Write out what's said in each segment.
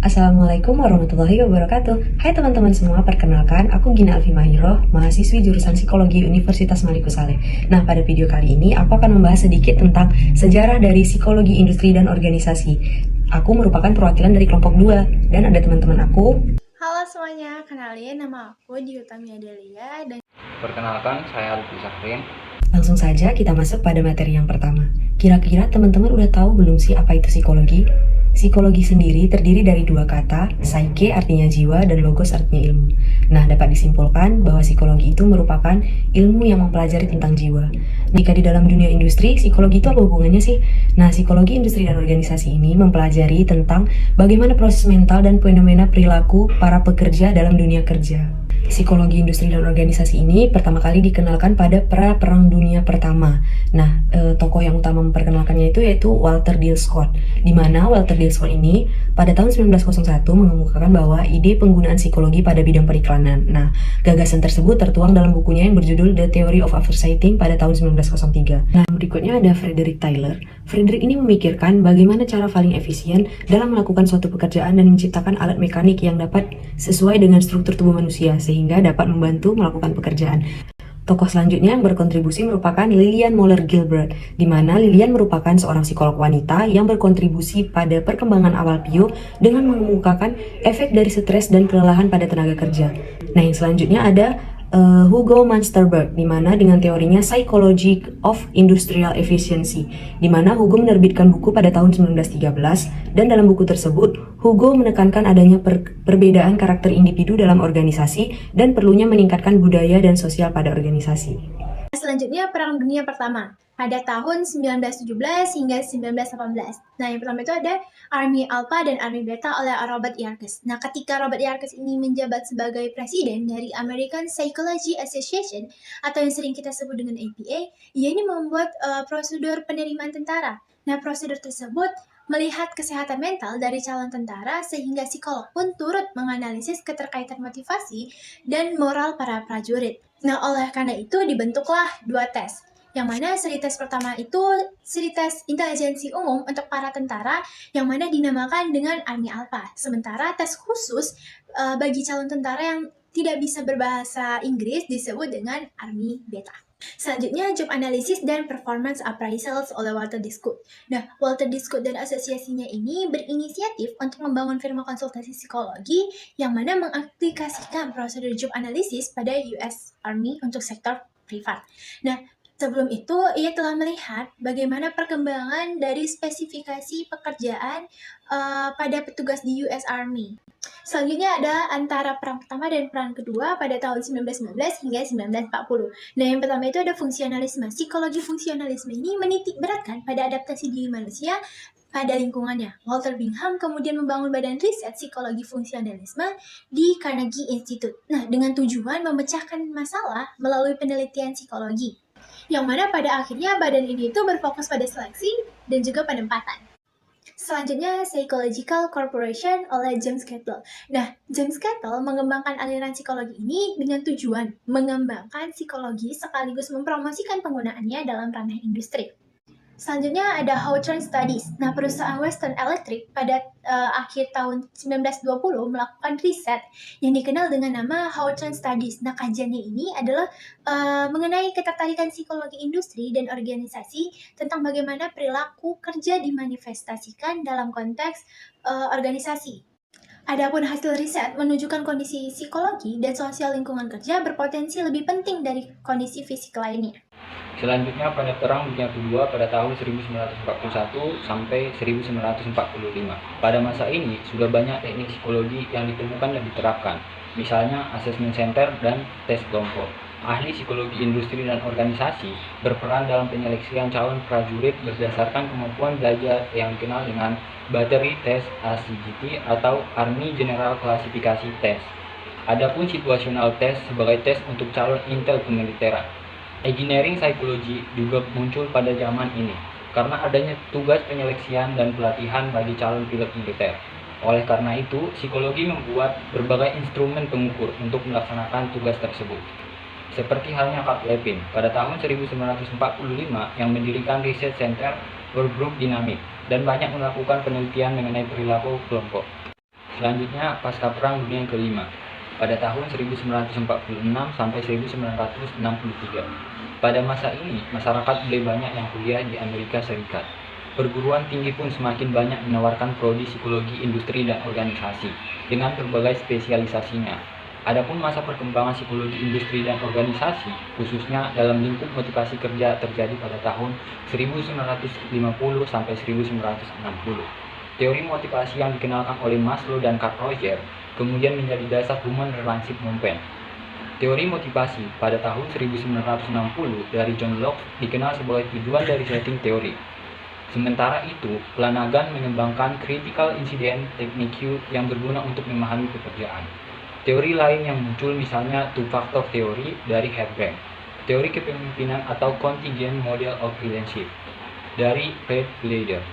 Assalamualaikum warahmatullahi wabarakatuh. Hai teman-teman semua, perkenalkan aku Gina Alfi Mahiroh, mahasiswi jurusan Psikologi Universitas Maliku Saleh. Nah, pada video kali ini aku akan membahas sedikit tentang sejarah dari psikologi industri dan organisasi. Aku merupakan perwakilan dari kelompok 2 dan ada teman-teman aku. Halo semuanya, kenalin nama aku Diutami Adelia dan Perkenalkan, saya Lutfi Safrin. Langsung saja kita masuk pada materi yang pertama. Kira-kira teman-teman udah tahu belum sih apa itu psikologi? Psikologi sendiri terdiri dari dua kata, psyche artinya jiwa dan logos artinya ilmu. Nah, dapat disimpulkan bahwa psikologi itu merupakan ilmu yang mempelajari tentang jiwa. Jika di dalam dunia industri, psikologi itu apa hubungannya sih? Nah, psikologi industri dan organisasi ini mempelajari tentang bagaimana proses mental dan fenomena perilaku para pekerja dalam dunia kerja. Psikologi industri dan organisasi ini pertama kali dikenalkan pada Perang Dunia Pertama. Nah, tokoh yang utama memperkenalkannya itu yaitu Walter D. Scott. Di mana Walter D. Scott ini pada tahun 1901 mengemukakan bahwa ide penggunaan psikologi pada bidang periklanan. Nah, gagasan tersebut tertuang dalam bukunya yang berjudul The Theory of Advertising pada tahun 1903. Nah, berikutnya ada Frederick Taylor. Frederick ini memikirkan bagaimana cara paling efisien dalam melakukan suatu pekerjaan dan menciptakan alat mekanik yang dapat sesuai dengan struktur tubuh manusia sehingga dapat membantu melakukan pekerjaan. Tokoh selanjutnya yang berkontribusi merupakan Lillian Moller Gilbert, di mana Lillian merupakan seorang psikolog wanita yang berkontribusi pada perkembangan awal Pio dengan mengemukakan efek dari stres dan kelelahan pada tenaga kerja. Nah, yang selanjutnya ada Hugo Munsterberg, di mana dengan teorinya Psychology of Industrial Efficiency, di mana Hugo menerbitkan buku pada tahun 1913, dan dalam buku tersebut Hugo menekankan adanya perbedaan karakter individu dalam organisasi dan perlunya meningkatkan budaya dan sosial pada organisasi. selanjutnya Perang Dunia Pertama pada tahun 1917 hingga 1918. Nah, yang pertama itu ada Army Alpha dan Army Beta oleh Robert Yarkes. Nah, ketika Robert Yarkes ini menjabat sebagai presiden dari American Psychology Association atau yang sering kita sebut dengan APA, ia ini membuat prosedur penerimaan tentara. Nah, prosedur tersebut melihat kesehatan mental dari calon tentara sehingga psikolog pun turut menganalisis keterkaitan motivasi dan moral para prajurit. Nah, oleh karena itu dibentuklah dua tes. Yang mana seri tes pertama itu seri tes intelijensi umum untuk para tentara yang mana dinamakan dengan Army Alpha. Sementara tes khusus bagi calon tentara yang tidak bisa berbahasa Inggris disebut dengan Army Beta. Selanjutnya, job analysis dan performance appraisals oleh Walter D. Scott. Nah, Walter D. Scott dan asosiasinya ini berinisiatif untuk membangun firma konsultasi psikologi yang mana mengaplikasikan prosedur job analysis pada US Army untuk sektor privat. Nah, sebelum itu, ia telah melihat bagaimana perkembangan dari spesifikasi pekerjaan pada petugas di US Army. Selanjutnya ada antara perang pertama dan perang kedua pada tahun 1919 hingga 1940. Nah, yang pertama itu ada fungsionalisme. Psikologi fungsionalisme ini menitik beratkan pada adaptasi diri manusia pada lingkungannya. Walter Bingham kemudian membangun badan riset psikologi fungsionalisme di Carnegie Institute. Nah, dengan tujuan memecahkan masalah melalui penelitian psikologi. Yang mana pada akhirnya badan ini itu berfokus pada seleksi dan juga penempatan. Selanjutnya, Psychological Corporation oleh James Cattell. Nah, James Cattell mengembangkan aliran psikologi ini dengan tujuan mengembangkan psikologi sekaligus mempromosikan penggunaannya dalam ranah industri. Selanjutnya ada Hawthorne Studies. Nah, perusahaan Western Electric pada akhir tahun 1920 melakukan riset yang dikenal dengan nama Hawthorne Studies. Nah, kajiannya ini adalah mengenai ketertarikan psikologi industri dan organisasi tentang bagaimana perilaku kerja dimanifestasikan dalam konteks organisasi. Adapun hasil riset menunjukkan kondisi psikologi dan sosial lingkungan kerja berpotensi lebih penting dari kondisi fisik lainnya. Selanjutnya pada Perang Dunia Kedua pada tahun 1941 sampai 1945. Pada masa ini sudah banyak teknik psikologi yang ditemukan dan diterapkan, misalnya assessment center dan tes kelompok. Ahli psikologi industri dan organisasi berperan dalam penyeleksian calon prajurit berdasarkan kemampuan belajar yang dikenal dengan Battery Test (ACGT) atau Army General Classification Test. Adapun situational test sebagai tes untuk calon intel kemiliteran. Engineering Psychology juga muncul pada zaman ini karena adanya tugas penyeleksian dan pelatihan bagi calon pilot militer. Oleh karena itu, psikologi membuat berbagai instrumen pengukur untuk melaksanakan tugas tersebut. Seperti halnya Karl Lewin pada tahun 1945 yang mendirikan Research Center for Group Dynamics dan banyak melakukan penelitian mengenai perilaku kelompok. Selanjutnya, pasca Perang Dunia Kelima pada tahun 1946 sampai 1963. Pada masa ini, masyarakat mulai banyak yang kuliah di Amerika Serikat. Perguruan tinggi pun semakin banyak menawarkan prodi psikologi industri dan organisasi dengan berbagai spesialisasinya. Adapun masa perkembangan psikologi industri dan organisasi, khususnya dalam lingkup motivasi kerja, terjadi pada tahun 1950 sampai 1960. Teori motivasi yang dikenalkan oleh Maslow dan Carl Rogers kemudian menjadi dasar Human Relationship Movement. Teori motivasi pada tahun 1960 dari John Locke dikenal sebagai tujuan dari setting teori. Sementara itu, Flanagan mengembangkan Critical Incident Technique yang berguna untuk memahami pekerjaan. Teori lain yang muncul misalnya two-factor theory dari Herbrand, teori kepemimpinan atau Contingent Model of Leadership dari Fred Leider,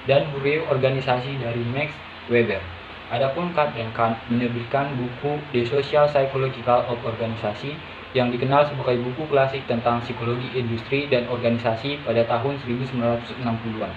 dan budaya organisasi dari Max Weber. Adapun Kant dan Kant menerbitkan buku The Social Psychological of Organisasi yang dikenal sebagai buku klasik tentang psikologi industri dan organisasi pada tahun 1960-an.